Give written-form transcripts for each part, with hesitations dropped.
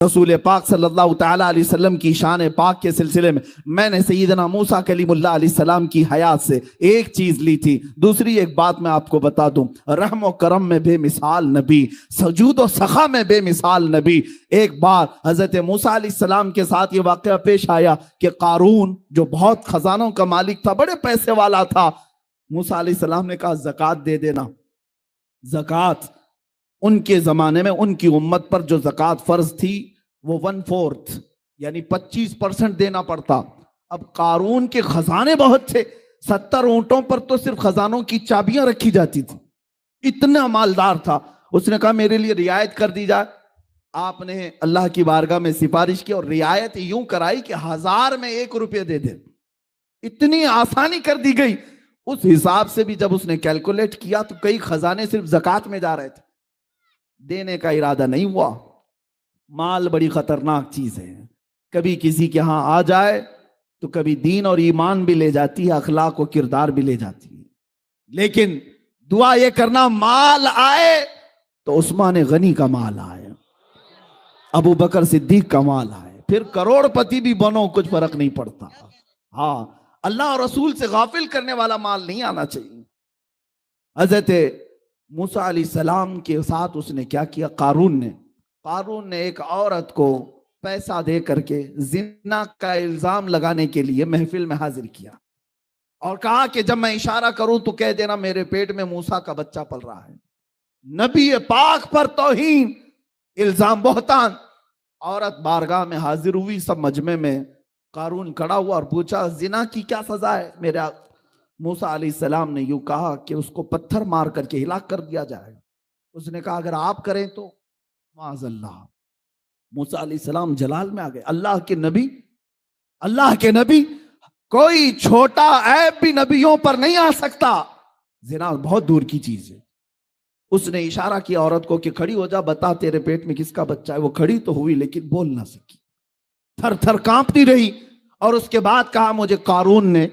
رسول پاک صلی اللہ تعالیٰ علیہ وسلم کی شان پاک کے سلسلے میں نے سیدنا موسیٰ کلیم اللہ علیہ السلام کی حیات سے ایک چیز لی تھی۔ دوسری ایک بات میں آپ کو بتا دوں، رحم و کرم میں بے مثال نبی، سجود و سخا میں بے مثال نبی۔ ایک بار حضرت موسیٰ علیہ السلام کے ساتھ یہ واقعہ پیش آیا کہ قارون جو بہت خزانوں کا مالک تھا، بڑے پیسے والا تھا، موسیٰ علیہ السلام نے کہا زکوٰۃ دے دینا۔ زکوٰۃ ان کے زمانے میں ان کی امت پر جو زکوٰۃ فرض تھی وہ 1/4 یعنی 25% دینا پڑتا۔ اب قارون کے خزانے بہت تھے، 70 اونٹوں پر تو صرف خزانوں کی چابیاں رکھی جاتی تھی، اتنا مالدار تھا۔ اس نے کہا میرے لیے رعایت کر دی جائے۔ آپ نے اللہ کی بارگاہ میں سفارش کی اور رعایت یوں کرائی کہ 1000 میں 1 روپے دے دے، اتنی آسانی کر دی گئی۔ اس حساب سے بھی جب اس نے کیلکولیٹ کیا تو کئی خزانے صرف زکوٰۃ میں جا رہے تھے، دینے کا ارادہ نہیں ہوا۔ مال بڑی خطرناک چیز ہے، کبھی کسی کے ہاں آ جائے تو کبھی دین اور ایمان بھی لے جاتی ہے، اخلاق و کردار بھی لے جاتی ہے۔ لیکن دعا یہ کرنا مال آئے تو عثمان غنی کا مال آئے، ابو بکر صدیق کا مال آئے، پھر کروڑ پتی بھی بنو، کچھ فرق نہیں پڑتا۔ ہاں، اللہ اور رسول سے غافل کرنے والا مال نہیں آنا چاہیے۔ حضرت موسیٰ علیہ السلام کے ساتھ اس نے کیا کیا؟ قارون نے ایک عورت کو پیسہ دے کر کے زنا کا الزام لگانے کے لیے محفل میں حاضر کیا اور کہا کہ جب میں اشارہ کروں تو کہہ دینا میرے پیٹ میں موسیٰ کا بچہ پل رہا ہے۔ نبی پاک پر توہین، الزام، بہتان۔ عورت بارگاہ میں حاضر ہوئی، سب مجمع میں قارون کھڑا ہوا اور پوچھا زنا کی کیا سزا ہے؟ میرے موسیٰ علیہ السلام نے یوں کہا کہ اس کو پتھر مار کر کے ہلاک کر دیا جائے گا۔ اس نے کہا اگر آپ کریں تو معاذ اللہ۔ موسیٰ علیہ السلام جلال میں آ گئے، اللہ کے نبی، کوئی چھوٹا عیب بھی نبیوں پر نہیں آ سکتا، زنا بہت دور کی چیز ہے۔ اس نے اشارہ کیا عورت کو کہ کھڑی ہو جا، بتا تیرے پیٹ میں کس کا بچہ ہے۔ وہ کھڑی تو ہوئی لیکن بول نہ سکی، تھر تھر کانپتی رہی، اور اس کے بعد کہا مجھے قارون نے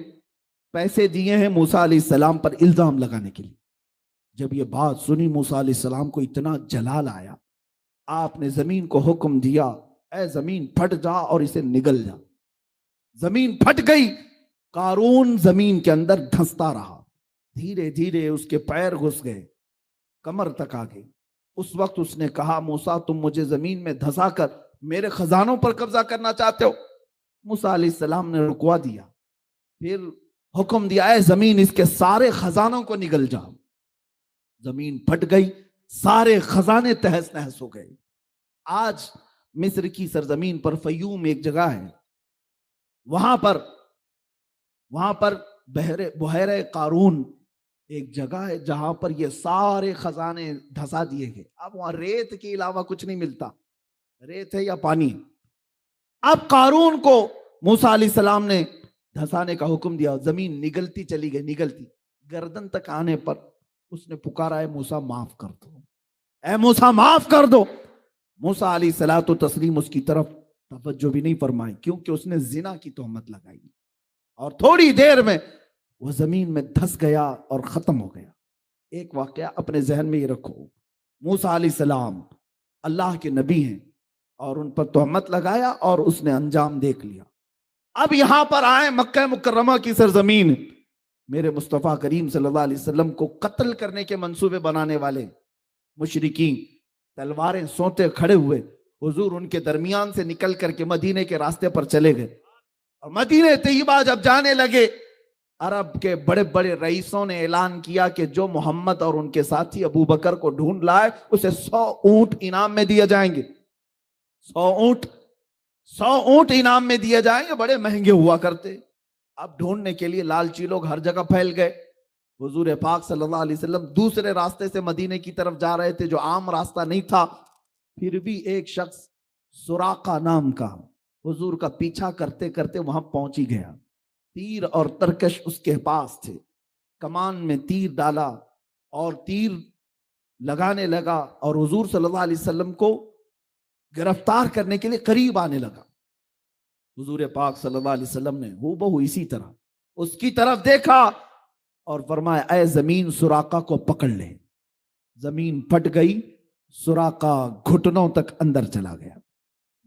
پیسے دیے ہیں موسیٰ علیہ السلام پر الزام لگانے کے لیے۔ جب یہ بات سنی موسیٰ علیہ السلام کو اتنا جلال آیا، آپ نے زمین کو حکم دیا اے زمین پھٹ جا اور اسے نگل جا۔ زمین پھٹ گئی، قارون زمین کے اندر دھنستا رہا، دھیرے دھیرے اس کے پیر گھس گئے، کمر تک آ گئی۔ اس وقت اس نے کہا موسیٰ تم مجھے زمین میں دھسا کر میرے خزانوں پر قبضہ کرنا چاہتے ہو؟ موسیٰ علیہ السلام نے رکوا دیا، پھر حکم دیا اے زمین اس کے سارے خزانوں کو نگل جا۔ زمین پھٹ گئی، سارے خزانے تہس نہس ہو گئے۔ آج مصر کی سرزمین پر فیوم ایک جگہ ہے، وہاں پر بحیرہ قارون ایک جگہ ہے جہاں پر یہ سارے خزانے دھسا دیے گئے۔ اب وہاں ریت کے علاوہ کچھ نہیں ملتا، ریت ہے یا پانی۔ اب قارون کو موسیٰ علیہ السلام نے دھسانے کا حکم دیا، زمین نگلتی چلی گئی، نگلتی گردن تک آنے پر اس نے پکارا اے موسیٰ معاف کر دو، اے موسیٰ معاف کر دو۔ موسیٰ علیہ الصلوۃ والتسلیم اس کی طرف توجہ بھی نہیں فرمائی، کیونکہ اس نے زنا کی تہمت لگائی، اور تھوڑی دیر میں وہ زمین میں دھس گیا اور ختم ہو گیا۔ ایک واقعہ اپنے ذہن میں یہ رکھو، موسیٰ علیہ السلام اللہ کے نبی ہیں اور ان پر تہمت لگایا اور اس نے انجام دیکھ لیا۔ اب یہاں پر آئے مکہ مکرمہ کی سرزمین، میرے مصطفیٰ کریم صلی اللہ علیہ وسلم کو قتل کرنے کے منصوبے بنانے والے مشرکین تلواریں سونتے کھڑے ہوئے، حضور ان کے درمیان سے نکل کر کے مدینے کے راستے پر چلے گئے، اور مدینہ طیبہ جب جانے لگے، عرب کے بڑے بڑے رئیسوں نے اعلان کیا کہ جو محمد اور ان کے ساتھی ابو بکر کو ڈھونڈ لائے اسے 100 اونٹ انعام میں دیے جائیں گے۔ 100 اونٹ انعام میں دیے جائیں گے، بڑے مہنگے ہوا کرتے۔ اب ڈھونڈنے کے لیے لالچی لوگ ہر جگہ پھیل گئے۔ حضور پاک صلی اللہ علیہ وسلم دوسرے راستے سے مدینے کی طرف جا رہے تھے جو عام راستہ نہیں تھا، پھر بھی ایک شخص سراقہ نام کا حضور کا پیچھا کرتے کرتے وہاں پہنچ ہی گیا۔ تیر اور ترکش اس کے پاس تھے، کمان میں تیر ڈالا اور تیر لگانے لگا، اور حضور صلی اللہ علیہ وسلم کو گرفتار کرنے کے لیے قریب آنے لگا۔ حضور پاک صلی اللہ علیہ وسلم نے ہو بہو اسی طرح اس کی طرف دیکھا اور فرمایا اے زمین سراقہ کو پکڑ لے۔ زمین پھٹ گئی، سراقہ گھٹنوں تک اندر چلا گیا۔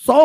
100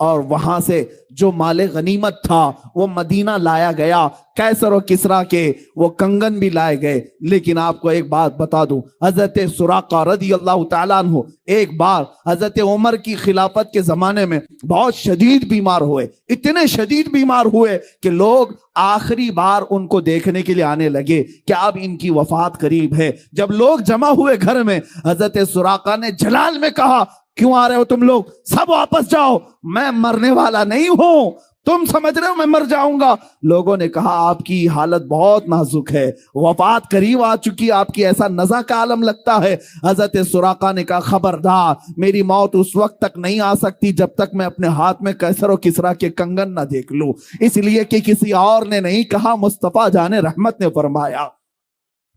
اور وہاں سے جو مال غنیمت تھا وہ مدینہ لایا گیا، قیصر و کسریٰ کے وہ کنگن بھی لائے گئے۔ لیکن آپ کو ایک بات بتا دوں، حضرت سراقہ رضی اللہ تعالیٰ عنہ ایک بار حضرت عمر کی خلافت کے زمانے میں بہت شدید بیمار ہوئے، اتنے شدید بیمار ہوئے کہ لوگ آخری بار ان کو دیکھنے کے لیے آنے لگے کہ اب ان کی وفات قریب ہے۔ جب لوگ جمع ہوئے گھر میں، حضرت سراقہ نے جلال میں کہا، کیوں آ رہے ہو تم لوگ؟ سب واپس جاؤ، میں مرنے والا نہیں ہوں، تم سمجھ رہے ہو میں مر جاؤں گا؟ لوگوں نے کہا آپ کی حالت بہت نازک ہے، وفات قریب آ چکی، آپ کی ایسا نزع کا عالم لگتا ہے۔ حضرت سراقہ نے کہا خبردار، میری موت اس وقت تک نہیں آ سکتی جب تک میں اپنے ہاتھ میں قیصر و کسریٰ کے کنگن نہ دیکھ لوں، اس لیے کہ کسی اور نے نہیں کہا، مصطفیٰ جان رحمت نے فرمایا۔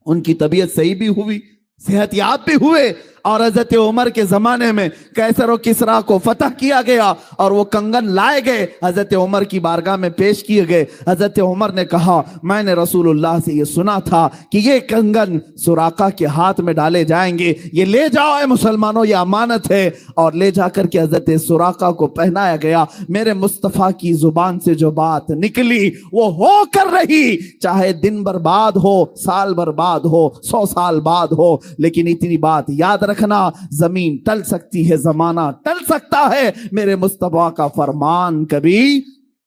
ان کی طبیعت صحیح بھی ہوئی، صحت یاب بھی ہوئے، اور حضرت عمر کے زمانے میں قیصر و کسریٰ کو فتح کیا گیا اور وہ کنگن لائے گئے، حضرت عمر کی بارگاہ میں پیش کیے گئے۔ حضرت عمر نے کہا میں نے رسول اللہ سے یہ سنا تھا کہ یہ کنگن سراقہ کے ہاتھ میں ڈالے جائیں گے، یہ لے جاؤ اے مسلمانوں، یہ امانت ہے، اور لے جا کر کے حضرت سراقہ کو پہنایا گیا۔ میرے مصطفیٰ کی زبان سے جو بات نکلی وہ ہو کر رہی، چاہے دن برباد ہو، سال برباد ہو، 100 سال بعد ہو، لیکن اتنی بات یاد رکھنا، زمین ٹل سکتی ہے، زمانہ ٹل سکتا ہے، میرے مصطفیٰ کا فرمان کبھی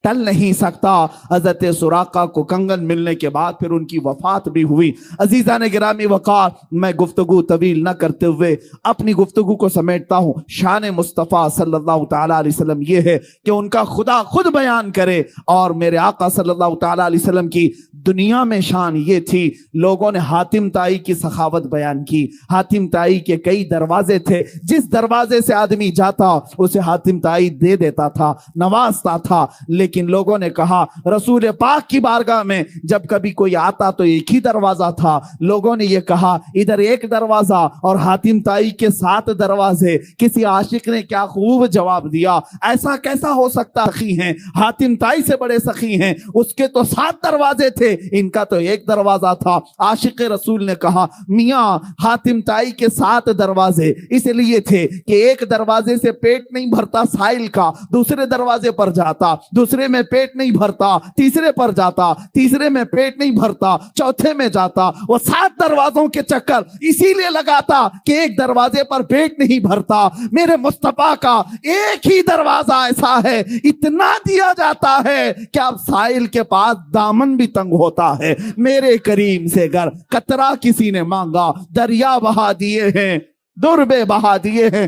ٹل نہیں سکتا۔ حضرت سراقہ کو کنگن ملنے کے بعد پھر ان کی وفات بھی ہوئی۔ عزیزان گرامی وقار، میں گفتگو طویل نہ کرتے ہوئے اپنی گفتگو کو سمیٹتا ہوں۔ شان مصطفیٰ صلی اللہ تعالیٰ علیہ وسلم یہ ہے کہ ان کا خدا خود بیان کرے، اور میرے آقا صلی اللہ تعالیٰ علیہ وسلم کی دنیا میں شان یہ تھی، لوگوں نے حاتم طائی کی سخاوت بیان کی۔ حاتم طائی کے کئی دروازے تھے، جس دروازے سے آدمی جاتا اسے حاتم طائی دے دیتا تھا، نوازتا تھا، لیکن لوگوں نے کہا رسول پاک کی بارگاہ میں جب کبھی کوئی آتا تو ایک ہی دروازہ تھا۔ لوگوں نے یہ کہا ادھر ایک دروازہ اور حاتم طائی کے 7 دروازے۔ کسی عاشق نے کیا خوب جواب دیا، ایسا کیسا ہو سکتا؟ سخی ہیں، حاتم طائی سے بڑے سخی ہیں، اس کے تو 7 دروازے تھے، ان کا تو ایک دروازہ تھا۔ عاشق رسول نے کہا میاں حاتم طائی کے 7 دروازے اس لیے تھے کہ ایک دروازے سے پیٹ نہیں بھرتا سائل کا، دوسرے دروازے پر جاتا، دوسرے میں پیٹ نہیں بھرتا، تیسرے پر جاتا، تیسرے میں پیٹ نہیں بھرتا، چوتھے میں جاتا۔ وہ 7 دروازوں کے چکر اسی لیے لگاتا کہ ایک دروازے پر پیٹ نہیں بھرتا۔ میرے مصطفیٰ کا ایک ہی دروازہ ایسا ہے، اتنا دیا جاتا ہے کہ اب سائل کے پاس دامن بھی تنگ ہوتا ہے۔ میرے کریم سے گر قطرہ کسی نے مانگا، دریا بہا دیے ہیں، دربے بہا دیے ہیں۔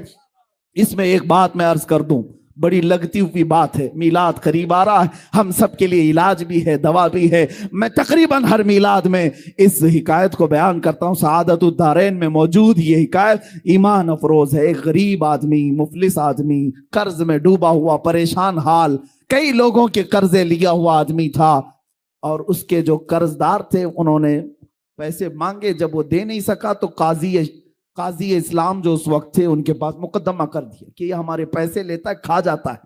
اس میں ایک بات میں عرض کر دوں، بڑی لگتی ہوئی بات ہے، میلاد قریب آ رہا ہے، ہم سب کے لیے علاج بھی ہے، دوا بھی ہے۔ میں تقریباً ہر میلاد میں اس حکایت کو بیان کرتا ہوں، سعادت الدارین میں موجود یہ حکایت ایمان افروز ہے۔ ایک غریب آدمی، مفلس آدمی، قرض میں ڈوبا ہوا، پریشان حال، کئی لوگوں کے قرضے لیا ہوا آدمی تھا، اور اس کے جو قرض دار تھے انہوں نے پیسے مانگے، جب وہ دے نہیں سکا تو قاضی اسلام جو اس وقت تھے ان کے پاس مقدمہ کر دیا کہ یہ ہمارے پیسے لیتا ہے، کھا جاتا ہے،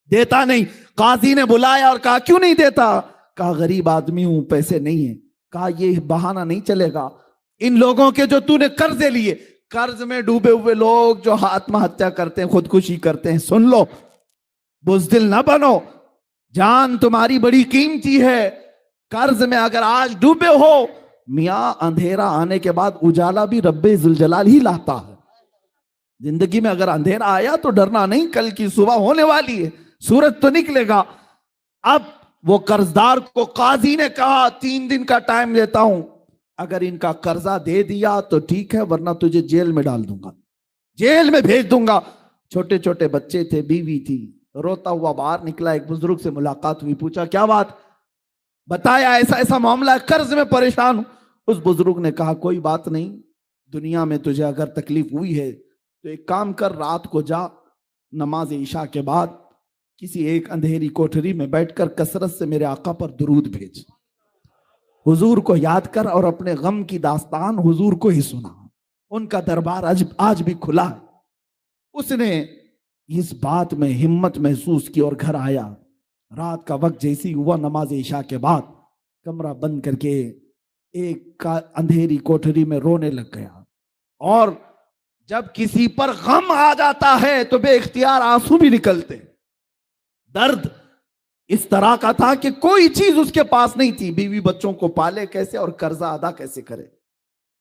دیتا نہیں۔ قاضی نے بلایا اور کہا کیوں نہیں دیتا؟ کہا غریب آدمی ہوں، پیسے نہیں ہیں۔ کہا یہ بہانہ نہیں چلے گا، ان لوگوں کے جو تو نے قرضے لیے، قرض میں ڈوبے ہوئے لوگ جو آتم ہتیا کرتے ہیں، خودکشی کرتے ہیں، سن لو، بزدل نہ بنو، جان تمہاری بڑی قیمتی ہے۔ قرض میں اگر آج ڈوبے ہو، میاں اندھیرا آنے کے بعد اجالا بھی رب ذوالجلال ہی لاتا ہے۔ زندگی میں اگر اندھیرا آیا تو ڈرنا نہیں، کل کی صبح ہونے والی ہے، سورج تو نکلے گا۔ اب وہ قرضدار کو قاضی نے کہا 3 دن کا ٹائم دیتا ہوں، اگر ان کا قرضہ دے دیا تو ٹھیک ہے، ورنہ تجھے جیل میں ڈال دوں گا، جیل میں بھیج دوں گا۔ چھوٹے چھوٹے بچے تھے، بیوی تھی، روتا ہوا باہر نکلا، ایک بزرگ سے ملاقات ہوئی، پوچھا کیا بات؟ بتایا ایسا ایسا معاملہ ہے، قرض میں پریشان ہوں۔ اس بزرگ نے کہا کوئی بات نہیں، دنیا میں تجھے اگر تکلیف ہوئی ہے تو ایک کام کر، رات کو جا، نماز عشاء کے بعد کسی ایک اندھیری کوٹھری میں بیٹھ کر کثرت سے میرے آقا پر درود بھیج، حضور کو یاد کر، اور اپنے غم کی داستان حضور کو ہی سنا۔ ان کا دربار آج بھی کھلا ہے۔ اس نے اس بات میں ہمت محسوس کی اور گھر آیا، رات کا وقت جیسی ہوا، نماز عشاء کے بعد کمرہ بند کر کے ایک اندھیری کوٹھری میں رونے لگ گیا۔ اور جب کسی پر غم آ جاتا ہے تو بے اختیار آنسو بھی نکلتے، درد اس طرح کا تھا کہ کوئی چیز اس کے پاس نہیں تھی، بیوی بچوں کو پالے کیسے اور قرضہ ادا کیسے کرے۔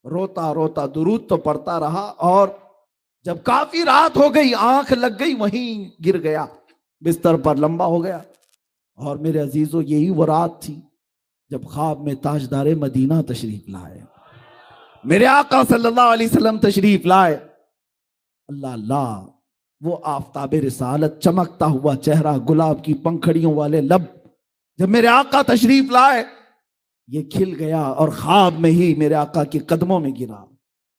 روتا روتا درود تو پڑھتا رہا، اور جب کافی رات ہو گئی، آنکھ لگ گئی، وہیں گر گیا، بستر پر لمبا ہو گیا۔ اور میرے عزیزو، یہی وہ رات تھی جب خواب میں تاجدار مدینہ تشریف لائے، میرے آقا صلی اللہ علیہ وسلم تشریف لائے۔ اللہ اللہ، وہ آفتاب رسالت، چمکتا ہوا چہرہ، گلاب کی پنکھڑیوں والے لب، جب میرے آقا تشریف لائے یہ کھل گیا، اور خواب میں ہی میرے آقا کے قدموں میں گرا۔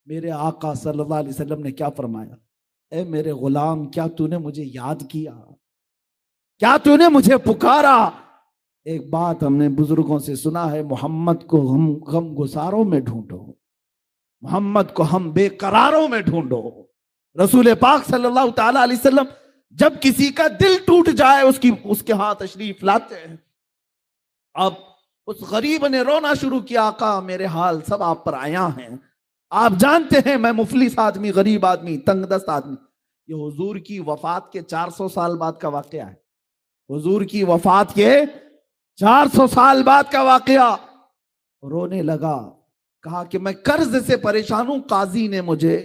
میرے آقا صلی اللہ علیہ وسلم نے کیا فرمایا؟ اے میرے غلام، کیا تو نے مجھے یاد کیا؟ کیا تو نے مجھے پکارا؟ ایک بات ہم نے بزرگوں سے سنا ہے، محمد کو ہم غم گساروں میں ڈھونڈو، محمد کو ہم بے قراروں میں ڈھونڈو۔ رسول پاک صلی اللہ تعالی علیہ وسلم جب کسی کا دل ٹوٹ جائے اس کے ہاں تشریف لاتے ہیں۔ اب اس غریب نے رونا شروع کیا، آقا میرے حال سب آپ پر آیا ہیں، آپ جانتے ہیں میں مفلس آدمی، غریب آدمی، تنگ دست آدمی۔ یہ حضور کی وفات کے 400 سال بعد کا واقعہ ہے، حضور کی وفات کے 400 سال بعد کا واقعہ۔ رونے لگا، کہا کہ میں قرض سے پریشان ہوں، قاضی نے مجھے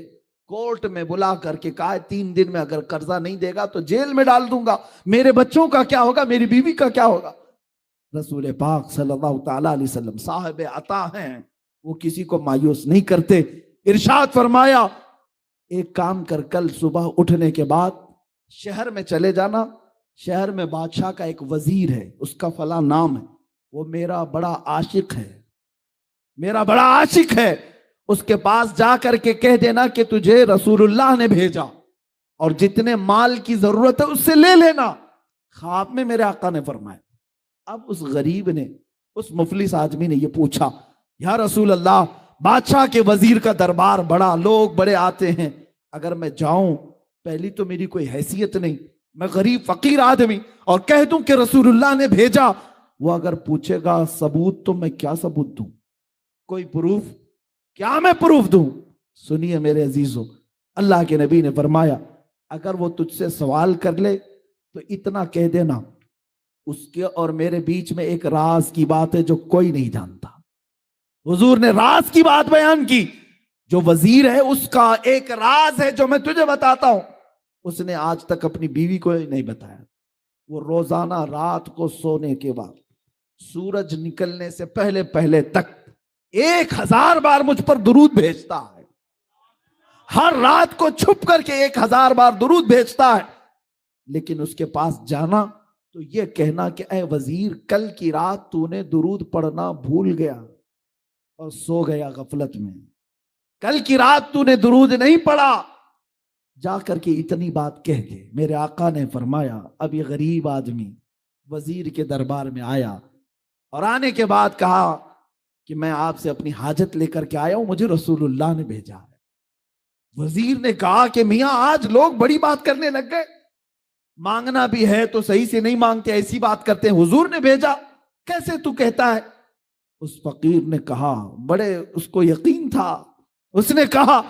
کورٹ میں بلا کر کے کہا 3 دن میں اگر قرضہ نہیں دے گا تو جیل میں ڈال دوں گا، میرے بچوں کا کیا ہوگا، میری بیوی کا کیا ہوگا۔ رسول پاک صلی اللہ تعالی علیہ وسلم صاحب عطا ہیں، وہ کسی کو مایوس نہیں کرتے۔ ارشاد فرمایا، ایک کام کر، کل صبح اٹھنے کے بعد شہر میں چلے جانا، شہر میں بادشاہ کا ایک وزیر ہے، اس کا فلاں نام ہے، وہ میرا بڑا عاشق ہے، میرا بڑا عاشق ہے، اس کے پاس جا کر کے کہہ دینا کہ تجھے رسول اللہ نے بھیجا، اور جتنے مال کی ضرورت ہے اس سے لے لینا۔ خواب میں میرے آقا نے فرمایا۔ اب اس غریب نے، اس مفلس آدمی نے یہ پوچھا، یا رسول اللہ، بادشاہ کے وزیر کا دربار بڑا، لوگ بڑے آتے ہیں، اگر میں جاؤں، پہلی تو میری کوئی حیثیت نہیں، میں غریب فقیر آدمی، اور کہہ دوں کہ رسول اللہ نے بھیجا، وہ اگر پوچھے گا ثبوت تو میں کیا ثبوت دوں، کوئی پروف، کیا میں پروف دوں؟ سنیے میرے عزیزو، اللہ کے نبی نے فرمایا، اگر وہ تجھ سے سوال کر لے تو اتنا کہہ دینا، اس کے اور میرے بیچ میں ایک راز کی بات ہے جو کوئی نہیں جانتا۔ حضور نے راز کی بات بیان کی، جو وزیر ہے اس کا ایک راز ہے جو میں تجھے بتاتا ہوں، اس نے آج تک اپنی بیوی کو نہیں بتایا۔ وہ روزانہ رات کو سونے کے بعد سورج نکلنے سے پہلے پہلے تک 1000 بار مجھ پر درود بھیجتا ہے، ہر رات کو چھپ کر کے 1000 بار درود بھیجتا ہے۔ لیکن اس کے پاس جانا تو یہ کہنا کہ اے وزیر، کل کی رات تو نے درود پڑھنا بھول گیا اور سو گیا غفلت میں، کل کی رات تو نے درود نہیں پڑھا، جا کر کے اتنی بات کہہ کے میرے آقا نے فرمایا، اب یہ غریب آدمی وزیر کے دربار میں آیا، اور آنے کے بعد کہا کہ میں آپ سے اپنی حاجت لے کر کے آیا ہوں، مجھے رسول اللہ نے بھیجا ہے۔ وزیر نے کہا کہ میاں آج لوگ بڑی بات کرنے لگ گئے، مانگنا بھی ہے تو صحیح سے نہیں مانگتے، ایسی بات کرتے ہیں، حضور نے بھیجا، کیسے تو کہتا ہے؟ اس فقیر نے کہا، بڑے اس کو یقین تھا، اس نے کہا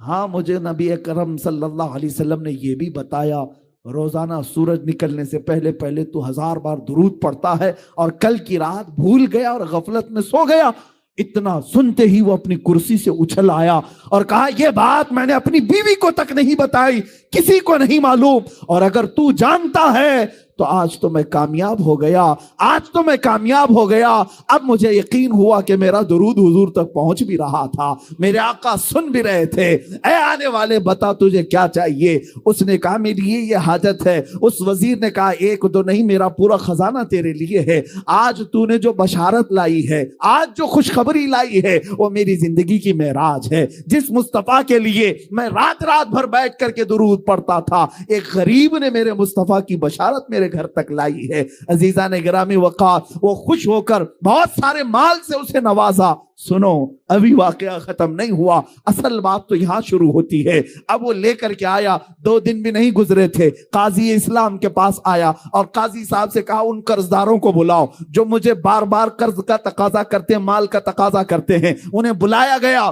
ہاں مجھے نبی اکرم صلی اللہ علیہ وسلم نے یہ بھی بتایا، روزانہ سورج نکلنے سے پہلے پہلے تو 1000 بار درود پڑھتا ہے، اور کل کی رات بھول گیا اور غفلت میں سو گیا۔ اتنا سنتے ہی وہ اپنی کرسی سے اچھل آیا اور کہا، یہ بات میں نے اپنی بیوی کو تک نہیں بتائی، کسی کو نہیں معلوم، اور اگر تو جانتا ہے تو آج تو میں کامیاب ہو گیا، آج تو میں کامیاب ہو گیا۔ اب مجھے یقین ہوا کہ میرا درود حضور تک پہنچ بھی رہا تھا، میرے آقا سن بھی رہے تھے۔ اے آنے والے، بتا تجھے کیا چاہیے؟ اس نے کہا میری یہ حاجت ہے۔ اس وزیر نے کہا ایک دو نہیں، میرا پورا خزانہ تیرے لیے ہے، آج تو نے جو بشارت لائی ہے، آج جو خوشخبری لائی ہے، وہ میری زندگی کی معراج ہے، جس مصطفیٰ کے لیے میں رات رات بھر بیٹھ کر کے درود پڑھتا تھا، ایک غریب نے میرے مصطفیٰ کی بشارت میرے گھر تک لائی ہے۔ عزیزان گرامی وقار، وہ خوش ہو کر بہت سارے مال سے اسے نوازا۔ سنو، ابھی واقعہ ختم نہیں ہوا، اصل بات تو یہاں شروع ہوتی ہے۔ اب وہ لے کر کے آیا، 2 دن بھی نہیں گزرے تھے، قاضی اسلام کے پاس آیا اور قاضی صاحب سے کہا ان قرضداروں کو بلاؤ جو مجھے بار بار قرض کا تقاضا کرتے ہیں، مال کا تقاضا کرتے ہیں۔ انہیں بلایا گیا۔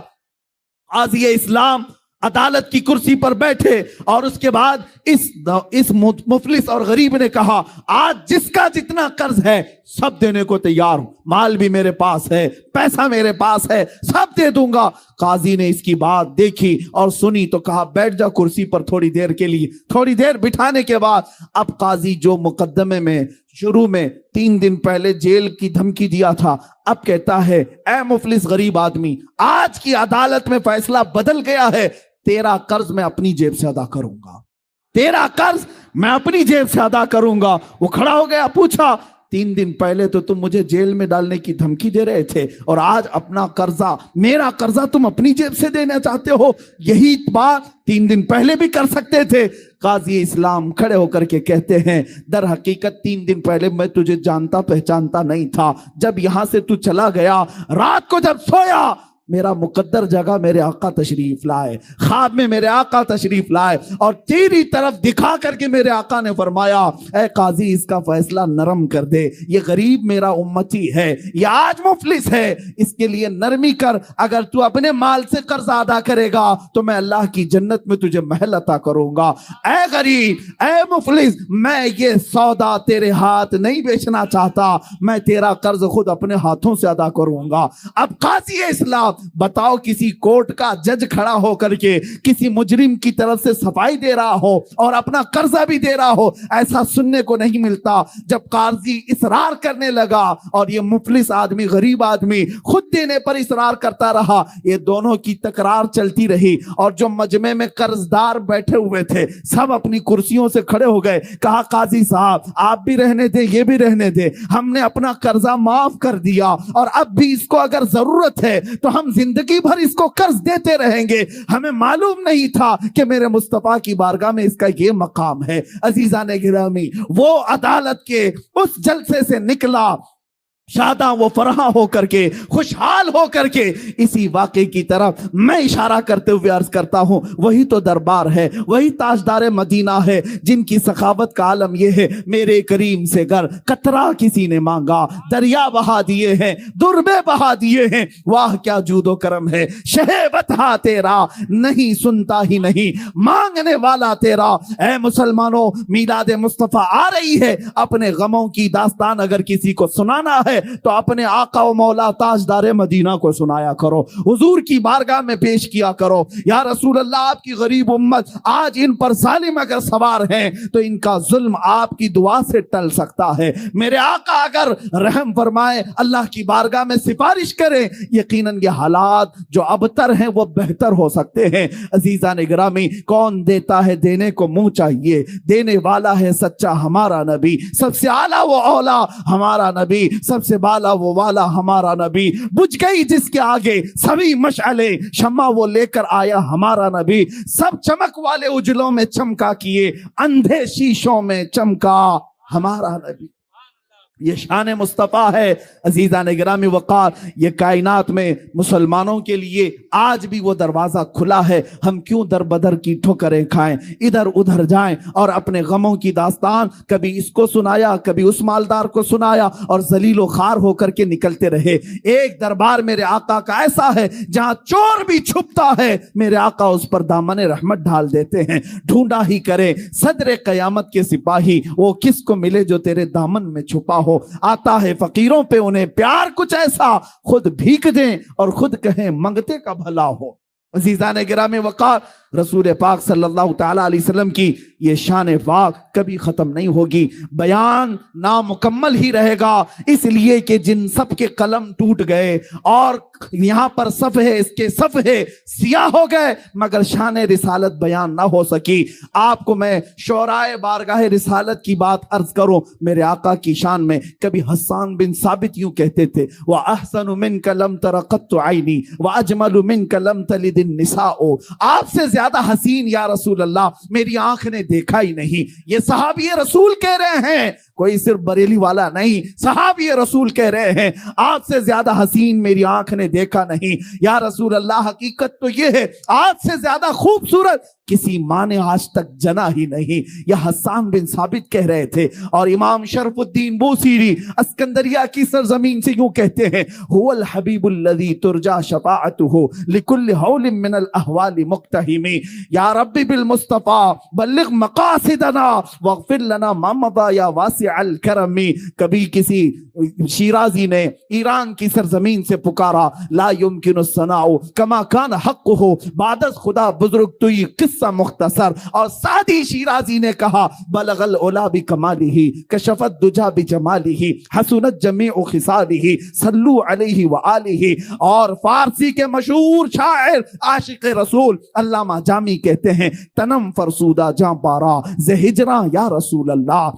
قاضی اسلام عدالت کی کرسی پر بیٹھے اور اس کے بعد اس مفلس اور غریب نے کہا آج جس کا جتنا قرض ہے سب دینے کو تیار ہوں، مال بھی میرے پاس ہے، پیسہ میرے پاس ہے، سب دے دوں گا۔ قاضی نے اس کی بات دیکھی اور سنی تو کہا بیٹھ جا کرسی پر تھوڑی دیر کے لیے۔ تھوڑی دیر بٹھانے کے بعد اب قاضی جو مقدمے میں شروع میں 3 دن پہلے جیل کی دھمکی دیا تھا، اب کہتا ہے اے مفلس غریب آدمی، آج کی عدالت میں فیصلہ بدل گیا ہے، تیرا قرض میں اپنی جیب سے ادا کروں گا، تیرا قرض میں اپنی جیب سے ادا کروں گا۔ وہ کھڑا ہو گیا، پوچھا 3 دن پہلے تو تم مجھے جیل میں ڈالنے کی دھمکی دے رہے تھے اور آج اپنا قرضہ، میرا قرضہ تم اپنی جیب سے دینا چاہتے ہو؟ یہی بات 3 دن پہلے بھی کر سکتے تھے۔ قاضی اسلام کھڑے ہو کر کے کہتے ہیں در حقیقت 3 دن پہلے میں تجھے جانتا پہچانتا نہیں تھا، جب یہاں سے تو چلا گیا، رات کو جب سویا میرا مقدر جگہ میرے آقا تشریف لائے، خواب میں میرے آقا تشریف لائے اور تیری طرف دکھا کر کے میرے آقا نے فرمایا اے قاضی اس کا فیصلہ نرم کر دے، یہ غریب میرا امتی ہے، یہ آج مفلس ہے، اس کے لیے نرمی کر، اگر تو اپنے مال سے قرض ادا کرے گا تو میں اللہ کی جنت میں تجھے محل عطا کروں گا۔ اے غریب، اے مفلس، میں یہ سودا تیرے ہاتھ نہیں بیچنا چاہتا، میں تیرا قرض خود اپنے ہاتھوں سے ادا کروں گا۔ اب قاضی اسلام بتاؤ کسی کورٹ کا جج کھڑا ہو کر کے کسی مجرم کی طرف سے صفائی دے رہا ہو اور اپنا قرضہ بھی دے رہا ہو، ایسا سننے کو نہیں ملتا۔ جب قاضی اصرار کرنے لگا اور یہ مفلس آدمی غریب آدمی خود دینے پر اصرار کرتا رہا، یہ دونوں کی تکرار چلتی رہی اور جو مجمع میں قرض دار بیٹھے ہوئے تھے سب اپنی کرسیوں سے کھڑے ہو گئے، کہا قاضی صاحب آپ بھی رہنے دیں، یہ بھی رہنے دیں، ہم نے اپنا قرضہ معاف کر دیا اور اب بھی اس کو اگر ضرورت ہے تو ہم زندگی بھر اس کو قرض دیتے رہیں گے، ہمیں معلوم نہیں تھا کہ میرے مصطفیٰ کی بارگاہ میں اس کا یہ مقام ہے۔ عزیزان گرامی، وہ عدالت کے اس جلسے سے نکلا شاداں و فرحاں ہو کر کے، خوشحال ہو کر کے، اسی واقعے کی طرف میں اشارہ کرتے ہوئے عرض کرتا ہوں، وہی تو دربار ہے، وہی تاجدار مدینہ ہے جن کی سخاوت کا عالم یہ ہے میرے کریم سے گر قطرہ کسی نے مانگا دریا بہا دیے ہیں، دربے بہا دیے ہیں، واہ کیا جود و کرم ہے، شہ بتہا تیرا نہیں سنتا ہی نہیں مانگنے والا تیرا۔ اے مسلمانوں، میلاد مصطفیٰ آ رہی ہے، اپنے غموں کی داستان اگر کسی کو سنانا ہے تو اپنے آقا و مولا تاجدار مدینہ کو سنایا کرو، حضور کی بارگاہ میں پیش کیا کرو، یا رسول اللہ آپ کی غریب امت آج ان پر ظالم اگر سوار ہیں تو ان کا ظلم آپ کی دعا سے ٹل سکتا ہے، میرے آقا اگر رحم فرمائے اللہ کی بارگاہ میں سفارش کریں، یقیناً یہ حالات جو ابتر ہیں وہ بہتر ہو سکتے ہیں۔ عزیزان گرامی، کون دیتا ہے دینے کو منہ چاہیے، دینے والا ہے سچا ہمارا نبی، سب سے اعلیٰ و اولا ہمارا نبی، سب سے بالا وہ والا ہمارا نبی، بجھ گئی جس کے آگے سبھی مشعلیں، شمع وہ لے کر آیا ہمارا نبی، سب چمک والے اجلوں میں چمکا کیے، اندھے شیشوں میں چمکا ہمارا نبی۔ یہ شان مصطفیٰ ہے۔ عزیزان گرامی وقار، یہ کائنات میں مسلمانوں کے لیے آج بھی وہ دروازہ کھلا ہے، ہم کیوں در بدر کی ٹھوکریں کھائیں، ادھر ادھر جائیں اور اپنے غموں کی داستان کبھی اس کو سنایا کبھی اس مالدار کو سنایا اور ذلیل و خوار ہو کر کے نکلتے رہے۔ ایک دربار میرے آقا کا ایسا ہے جہاں چور بھی چھپتا ہے، میرے آقا اس پر دامن رحمت ڈال دیتے ہیں۔ ڈھونڈا ہی کرے صدر قیامت کے سپاہی، وہ کس کو ملے جو تیرے دامن میں چھپا ہو، آتا ہے فقیروں پہ انہیں پیار کچھ ایسا، خود بھیک دیں اور خود کہیں منگتے کا بھلا ہو۔ عزیزان گرامی وقار، رسول پاک صلی اللہ تعالیٰ علیہ وسلم کی یہ شان پاک کبھی ختم نہیں ہوگی، بیان نامکمل ہی رہے گا، اس لیے کہ جن سب کے قلم ٹوٹ گئے اور یہاں پر صفحے اس کے صفحے سیاہ ہو گئے مگر شان رسالت بیان نہ ہو سکی۔ آپ کو میں شعرائے بارگاہ رسالت کی بات عرض کروں، میرے آقا کی شان میں کبھی حسان بن ثابت یوں کہتے تھے، وَأَحْسَنُ مِنْكَ لَمْ تَرَ قَطُّ عَيْنِي وَأَجْمَلُ مِنْكَ لَمْ تَلِدِ النِّسَاءُ، آپ سے زیادہ حسین یا رسول اللہ میری آنکھ نے دیکھا ہی نہیں۔ یہ صحابی رسول کہہ رہے ہیں، کوئی صرف بریلی والا نہیں، صحابی رسول کہہ رہے ہیں آج سے زیادہ حسین میری آنکھ نے دیکھا نہیں یا رسول اللہ، حقیقت تو یہ ہے آج سے زیادہ خوبصورت کسی ماں نے آج تک جنا ہی نہیں. یہ حسان بن ثابت کہہ رہے تھے. اور امام شرف الدین بوصیری اسکندریہ کی سرزمین سے یوں کہتے ہیں هو الحبیب الذی ترجا شفاعته لكل حول من الاحوال مقتحم. یا ربی بالمصطفى بلغ مقاصدنا واغفر لنا ما مضى یا واسع الکرم. کبھی کسی شیرازی نے ایران کی سرزمین سے پکارا لا يمكن الثناء كما كان حقه بعد خدا بزرگ تو یہ قصہ مختصر. اور سعدی شیرازی نے کہا بلغ العلا بکمالہ کشف الدجا بجمالہ حسنت جمیع خصالہ صلو علیہ وآلہ. اور فارسی کے مشہور شاعر عاشق رسول علامہ جامی کہتے ہیں تنم فرسودہ جاں پارا ز ہجراں یا رسول اللہ،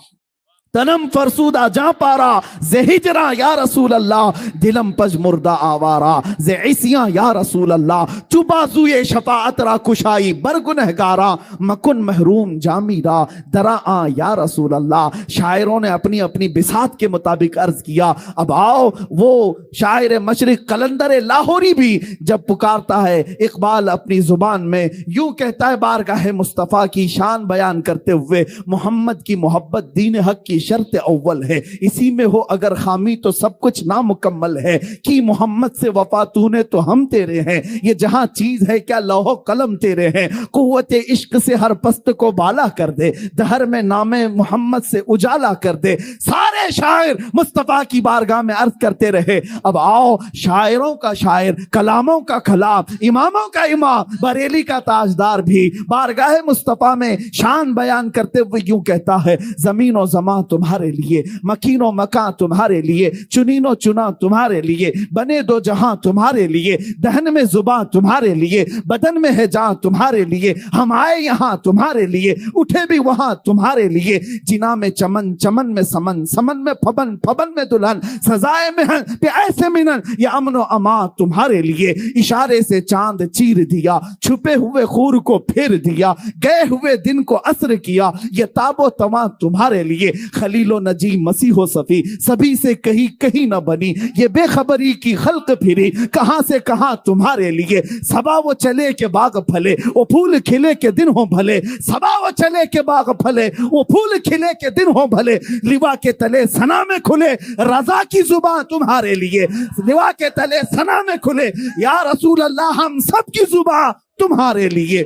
تنم فرسودہ جاں پارا ز ہجراں یا رسول اللہ، دلم پج مردہ آوارا ز عصیاں یا رسول اللہ. چوبازوئے شفاعت را کشائی برگنہگارا مکن محروم جامی را درا آ یا رسول اللہ. شاعروں نے اپنی اپنی بساط کے مطابق عرض کیا. اب آؤ وہ شاعر مشرق قلندر لاہوری بھی جب پکارتا ہے اقبال اپنی زبان میں یوں کہتا ہے بارگاہ مصطفیٰ کی شان بیان کرتے ہوئے محمد کی محبت دین حق کی شرط اول ہے، اسی میں ہو اگر خامی تو سب کچھ نامکمل ہے. کی محمد سے وفا تو نے تو ہم تیرے ہیں، یہ جہاں چیز ہے کیا لوح و قلم تیرے ہیں. قوت عشق سے ہر پست کو بالا کر دے، دہر میں نام محمد سے اجالا کر دے. سارے شاعر مصطفیٰ کی بارگاہ میں عرض کرتے رہے. اب آؤ شاعروں کا شاعر، کلاموں کا کلام، اماموں کا امام، بریلی کا تاجدار بھی بارگاہ مصطفیٰ میں شان بیان کرتے ہوئے یوں کہتا ہے زمین و زمان تمہارے لیے، مکین و مکان تمہارے لیے، چنین و چنا تمہارے لیے، بنے دو جہاں تمہارے لیے، دہن میں زباں تمہارے لیے، بدن میں ہے جان تمہارے لیے. ہم آئے یہاں تمہارے لیے، اٹھے بھی وہاں تمہارے لیے. جنا میں چمن، چمن میں سمن، سمن میں پھبن، پھبن میں دلہن، سزائے مہن پہ ایسے منن، یہ امن و امان تمہارے لیے. اشارے سے چاند چیر دیا، چھپے ہوئے خور کو پھیر دیا، گئے ہوئے دن کو عصر کیا، یہ تاب و تواں تمہارے لیے. خلیل و نجی مسیح و صفی سبھی سے کہیں کہیں نہ بنی، یہ بے خبری کی خلق پھری کہاں سے کہاں تمہارے لیے. صبا وہ چلے کے باغ پھلے وہ پھول کھلے کے دن ہوں بھلے، صبا وہ چلے کے باغ پھلے وہ پھول کھلے کے دن ہوں بھلے. لوا کے تلے ثنا میں کھلے رضا کی زبان تمہارے لیے، لوا کے تلے ثنا میں کھلے یا رسول اللہ ہم سب کی زبان تمہارے لیے.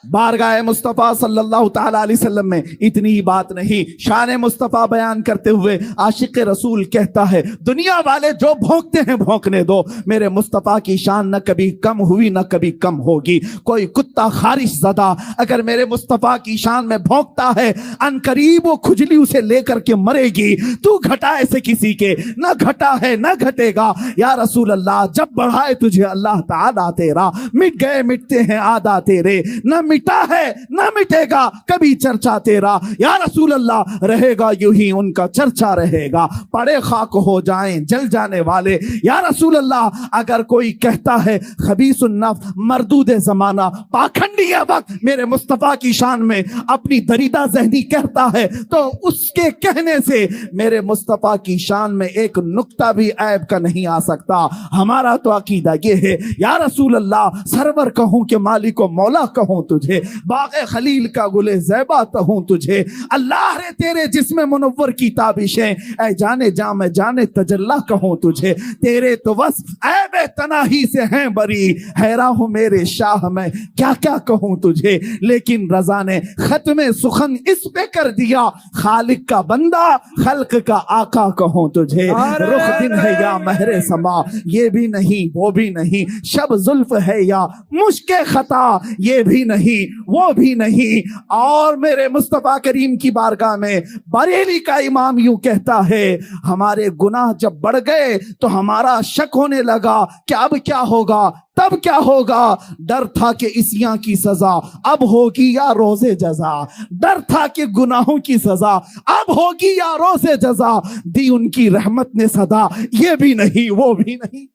بارگاہ مصطفیٰ صلی اللہ تعالیٰ علیہ وسلم میں اتنی ہی بات نہیں، شان مصطفیٰ بیان کرتے ہوئے عاشق رسول کہتا ہے دنیا والے جو بھونکتے ہیں بھونکنے دو، میرے مصطفیٰ کی شان نہ کبھی کم ہوئی نہ کبھی کم ہوگی. کوئی کتا خارش زدہ اگر میرے مصطفیٰ کی شان میں بھونکتا ہے ان قریب وہ کھجلی اسے لے کر کے مرے گی. تو گھٹائے سے کسی کے نہ گھٹا ہے نہ گھٹے گا یا رسول اللہ. جب بڑھائے تجھے اللہ تعالیٰ تیرا، مٹ گئے مٹتے ہیں آدھا تیرے، نہ مٹا ہے نہ مٹے گا کبھی چرچا تیرا یا رسول اللہ. رہے گا یوں ہی ان کا چرچا رہے گا، پڑے خاک ہو جائیں جل جانے والے یا رسول اللہ. اگر کوئی کہتا ہے خبیث النفس مردود زمانہ پاکھنڈی وقت میرے مصطفیٰ کی شان میں اپنی دریدہ ذہنی کہتا ہے تو اس کے کہنے سے میرے مصطفیٰ کی شان میں ایک نقطہ بھی عیب کا نہیں آ سکتا. ہمارا تو عقیدہ یہ ہے یا رسول اللہ سرور کہوں کہ مالک و مولا کہوں تجھے، باغ خلیل کا گلے زیبا کہوں تجھے. اللہ رے تیرے جسم منور کی تابشیں اے جانے جام جانے تجلا کہوں تجھے. تیرے تو بس عیب تناہی سے ہیں بری، حیران ہوں میرے شاہ میں کیا کیا کہوں تجھے. لیکن رضا نے ختم سخن اس پہ کر دیا، خالق کا بندہ خلق کا آقا کہوں تجھے. رخ دن ہے یا مہر سما یہ بھی نہیں وہ بھی نہیں، شب زلف ہے یا مشک خطا یہ بھی نہیں وہ بھی نہیں. اور میرے مصطفیٰ کریم کی بارگاہ میں بریلی کا امام یوں کہتا ہے ہمارے گناہ جب بڑھ گئے تو ہمارا شک ہونے لگا کہ اب کیا ہوگا، تب کیا ہوگا. ڈر تھا کہ عصیاں کی سزا اب ہوگی یا روز جزا، ڈر تھا کہ گناہوں کی سزا اب ہوگی یا روز جزا. دی ان کی رحمت نے صدا یہ بھی نہیں وہ بھی نہیں.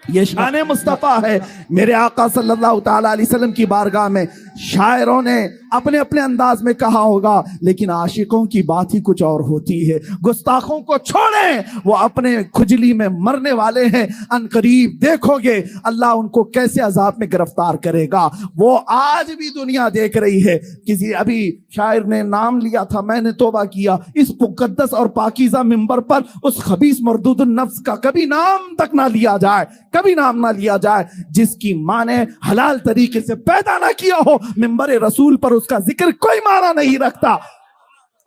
یہ شان مصطفیٰ ہے میرے آقا صلی اللہ تعالیٰ علیہ وسلم کی بارگاہ میں شاعروں نے اپنے اپنے انداز میں کہا ہوگا، لیکن عاشقوں کی بات ہی کچھ اور ہوتی ہے۔ گستاخوں کو چھوڑیں، وہ اپنے کھجلی میں مرنے والے ہیں، ان قریب دیکھو گے اللہ ان کو کیسے عذاب میں گرفتار کرے گا۔ وہ آج بھی دنیا دیکھ رہی ہے۔ کسی ابھی شاعر نے نام لیا تھا، میں نے توبہ کیا اس مقدس اور پاکیزہ منبر پر اس خبیث مردود النفس کا کبھی نام تک نہ لیا جائے، کبھی نام نہ لیا جائے، جس کی ماں نے حلال طریقے سے پیدا نہ کیا ہو۔ منبر رسول پر اس کا ذکر کوئی معنی نہیں رکھتا،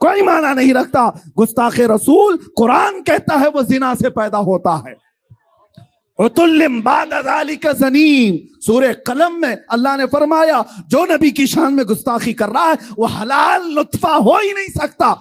کوئی معنی نہیں رکھتا۔ گستاخ رسول قرآن کہتا ہے وہ زنا سے پیدا ہوتا ہے۔ عُتُلٍّ بَعْدَ ذَلِكَ زَنِيمٍ، سورہ قلم میں اللہ نے فرمایا جو نبی کی شان میں گستاخی کر رہا ہے وہ حلال نطفہ ہو ہی نہیں سکتا۔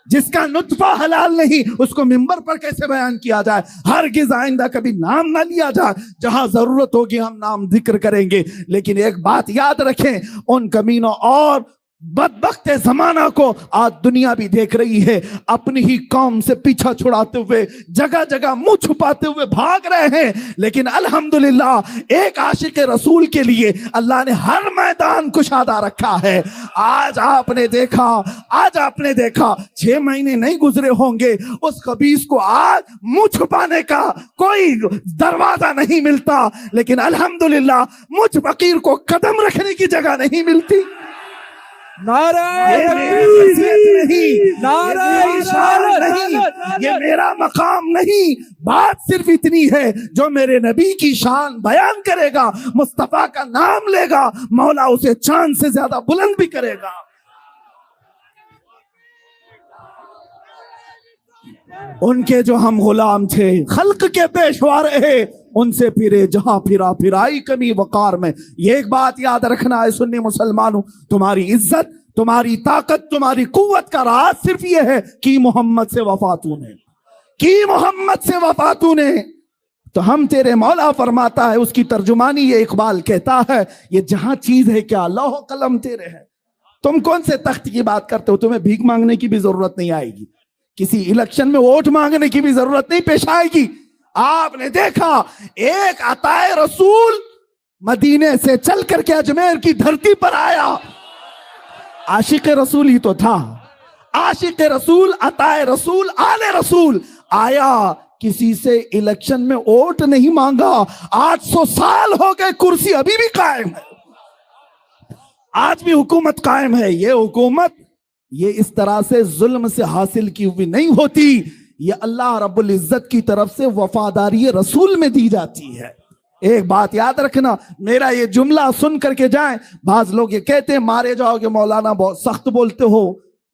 جس کا نطفہ حلال نہیں اس کو منبر پر کیسے بیان کیا جائے؟ ہرگز آئندہ کبھی نام نہ لیا جائے، جہاں ضرورت ہوگی ہم نام ذکر کریں گے، لیکن ایک بات یاد رکھیں، ان کمینوں اور بدبخت زمانہ کو آج دنیا بھی دیکھ رہی ہے، اپنی ہی قوم سے پیچھا چھڑاتے ہوئے جگہ جگہ منہ چھپاتے ہوئے بھاگ رہے ہیں، لیکن الحمدللہ ایک عاشق رسول کے لیے اللہ نے ہر میدان کشادہ رکھا ہے۔ آج آپ نے دیکھا 6 مہینے نہیں گزرے ہوں گے اس خبیث کو آج منہ چھپانے کا کوئی دروازہ نہیں ملتا، لیکن الحمدللہ مجھ فقیر کو قدم رکھنے کی جگہ نہیں ملتی۔ یہ میرا مقام نہیں، بات صرف اتنی ہے جو میرے نبی کی شان بیان کرے گا، مصطفیٰ کا نام لے گا، مولا اسے چاند سے زیادہ بلند بھی کرے گا۔ ان کے جو ہم غلام تھے، خلق کے پیشوا رہے، ان سے پھرے جہاں پھرائی کمی وقار میں۔ یہ ایک بات یاد رکھنا ہے سنی مسلمانوں، تمہاری عزت، تمہاری طاقت، تمہاری قوت کا راز صرف یہ ہے کہ محمد سے وفاتوں نے تو ہم تیرے مولا فرماتا ہے، اس کی ترجمانی یہ اقبال کہتا ہے، یہ جہاں چیز ہے کیا لوح و قلم تیرے ہے۔ تم کون سے تخت کی بات کرتے ہو؟ تمہیں بھیک مانگنے کی بھی ضرورت نہیں آئے گی، کسی الیکشن میں ووٹ مانگنے کی بھی ضرورت نہیں پیش آئے گی۔ آپ نے دیکھا ایک عطائے رسول مدینے سے چل کر کے اجمیر کی دھرتی پر آیا، عاشق رسول ہی تو تھا، عاشق رسول، عطائے رسول، آل رسول آیا، کسی سے الیکشن میں ووٹ نہیں مانگا۔ 800 سال ہو گئے، کرسی ابھی بھی قائم ہے، آج بھی حکومت قائم ہے۔ یہ حکومت یہ اس طرح سے ظلم سے حاصل کی ہوئی نہیں ہوتی، یہ اللہ رب العزت کی طرف سے وفاداری رسول میں دی جاتی ہے۔ ایک بات یاد رکھنا، میرا یہ جملہ سن کر کے جائیں، بعض لوگ یہ کہتے ہیں مارے جاؤ گے مولانا، بہت سخت بولتے ہو،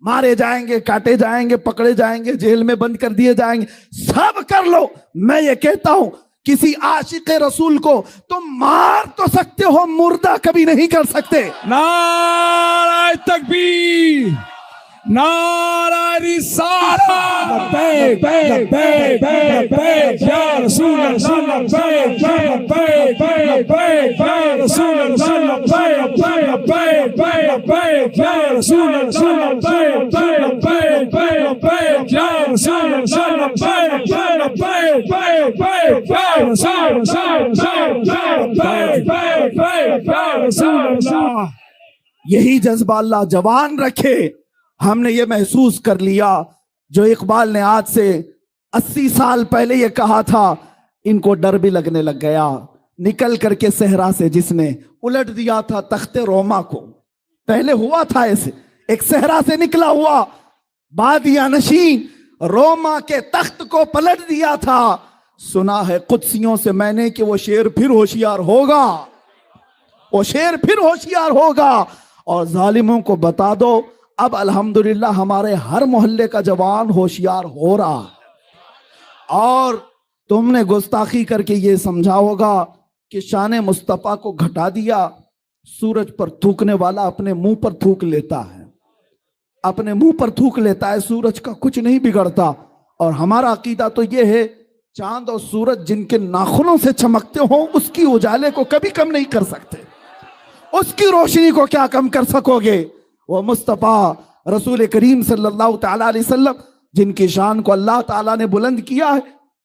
مارے جائیں گے، کاٹے جائیں گے، پکڑے جائیں گے، جیل میں بند کر دیے جائیں گے، سب کر لو۔ میں یہ کہتا ہوں کسی عاشق رسول کو تم مار تو سکتے ہو، مردہ کبھی نہیں کر سکتے۔ نعرہ تکبیر، نعرہ رسالت، لبیک لبیک لبیک یا رسول اللہ، لبیک لبیک لبیک یا رسول اللہ، لبیک لبیک لبیک یا رسول اللہ، لبیک لبیک لبیک یا رسول اللہ، لبیک لبیک یا رسول اللہ۔ یہی جذبہ اللہ جوان رکھے۔ ہم نے یہ محسوس کر لیا جو اقبال نے آج سے 80 سال پہلے یہ کہا تھا، ان کو ڈر بھی لگنے لگ گیا۔ نکل کر کے صحرا سے جس نے الٹ دیا تھا تخت روما کو، پہلے ہوا تھا ایسے، ایک صحرا سے نکلا ہوا بادیہ نشین روما کے تخت کو پلٹ دیا تھا۔ سنا ہے قدسیوں سے میں نے کہ وہ شیر پھر ہوشیار ہوگا، وہ شیر پھر ہوشیار ہوگا۔ اور ظالموں کو بتا دو اب الحمدللہ ہمارے ہر محلے کا جوان ہوشیار ہو رہا، اور تم نے گستاخی کر کے یہ سمجھا ہوگا کہ شان مصطفیٰ کو گھٹا دیا۔ سورج پر تھوکنے والا اپنے منہ پر تھوک لیتا ہے، اپنے منہ پر تھوک لیتا ہے، سورج کا کچھ نہیں بگڑتا۔ اور ہمارا عقیدہ تو یہ ہے چاند اور سورج جن کے ناخنوں سے چمکتے ہوں اس کی اجالے کو کبھی کم نہیں کر سکتے، اس کی روشنی کو کیا کم کر سکو گے؟ وہ مصطفیٰ رسول کریم صلی اللہ تعالیٰ علیہ وسلم جن کی شان کو اللہ تعالیٰ نے بلند کیا ہے،